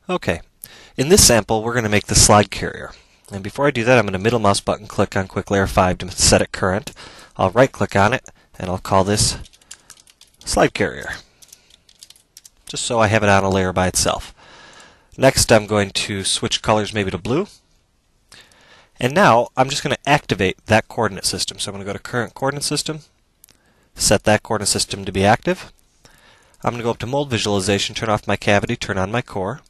Okay, in this sample we're going to make the slide carrier. And before I do that, I'm going to middle mouse button click on Quick Layer 5 to set it current. I'll right click on it and I'll call this slide carrier, just so I have it on a layer by itself. Next I'm going to switch colors maybe to blue. And now I'm just going to activate that coordinate system. So I'm going to go to current coordinate system, set that coordinate system to be active. I'm going to go up to mold visualization, turn off my cavity, turn on my core,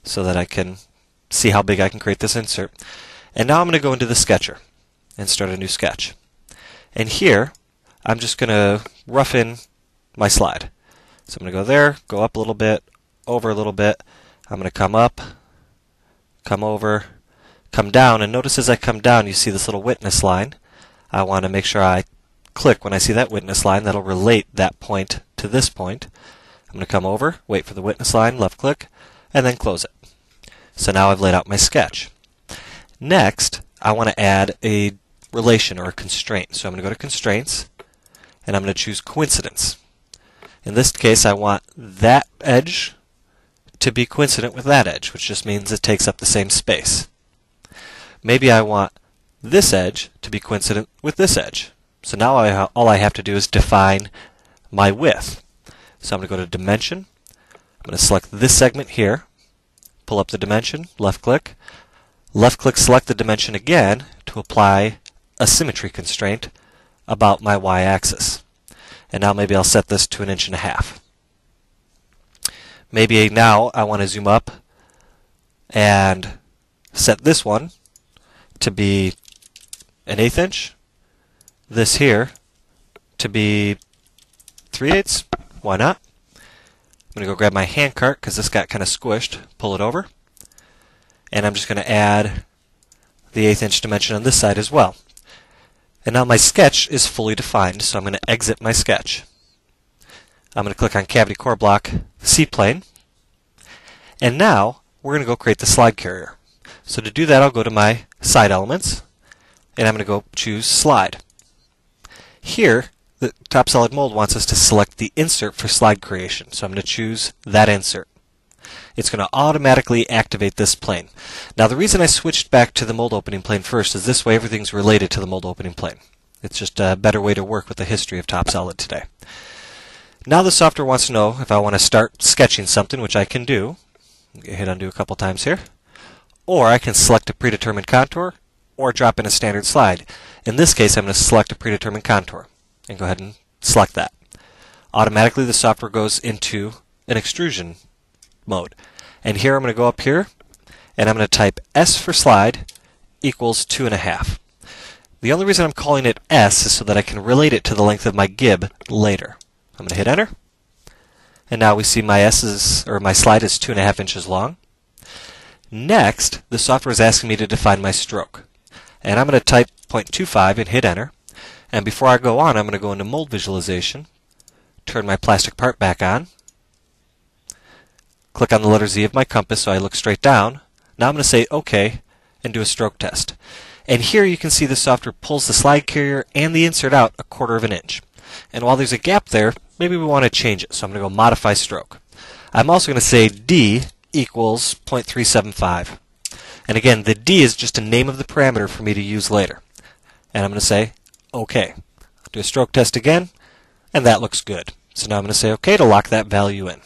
so that I can see how big I can create this insert. And now I'm going to go into the sketcher and start a new sketch. And here I'm just going to rough in my slide. So I'm going to go there, go up a little bit, over a little bit. I'm going to come up, come over, come down, and notice as I come down you see this little witness line. I want to make sure I click when I see that witness line. That'll relate that point to this point. I'm going to come over, wait for the witness line, left click, and then close it. So now I've laid out my sketch. Next, I want to add a relation or a constraint. So I'm going to go to Constraints, and I'm going to choose Coincidence. In this case, I want that edge to be coincident with that edge, which just means it takes up the same space. Maybe I want this edge to be coincident with this edge. So now all I have to do is define my width. So I'm going to go to Dimension. I'm going to select this segment here, pull up the dimension, left click, select the dimension again to apply a symmetry constraint about my y-axis. And now maybe I'll set this to 1.5 inches. Maybe now I want to zoom up and set this one to be 1/8 inch, this here to be 3/8. Why not? I'm going to go grab my hand cart because this got kind of squished, pull it over, and I'm just going to add the 1/8 inch dimension on this side as well. And now my sketch is fully defined, so I'm going to exit my sketch. I'm going to click on Cavity Core Block, C-Plane, and now we're going to go create the slide carrier. So to do that, I'll go to my side elements, and I'm going to go choose Slide. Here, the TopSolid'Mold wants us to select the insert for slide creation, so I'm going to choose that insert. It's going to automatically activate this plane. Now the reason I switched back to the mold opening plane first is this way everything's related to the mold opening plane. It's just a better way to work with the history of TopSolid today. Now the software wants to know if I want to start sketching something, which I can do. Hit undo a couple times here. Or I can select a predetermined contour or drop in a standard slide. In this case I'm going to select a predetermined contour and go ahead and select that. Automatically the software goes into an extrusion mode. And here I'm going to go up here and I'm going to type S for slide equals 2.5. The only reason I'm calling it S is so that I can relate it to the length of my gib later. I'm going to hit enter, and now we see my slide is 2.5 inches long. Next, the software is asking me to define my stroke, and I'm going to type 0.25 and hit enter. And before I go on, I'm going to go into mold visualization, turn my plastic part back on, click on the letter Z of my compass so I look straight down. Now I'm going to say OK and do a stroke test. And here you can see the software pulls the slide carrier and the insert out 1/4 inch. And while there's a gap there, maybe we want to change it. So I'm going to go Modify Stroke. I'm also going to say D equals 0.375. And again, the D is just a name of the parameter for me to use later. And I'm going to say OK. I'll do a stroke test again, and that looks good. So now I'm going to say OK to lock that value in.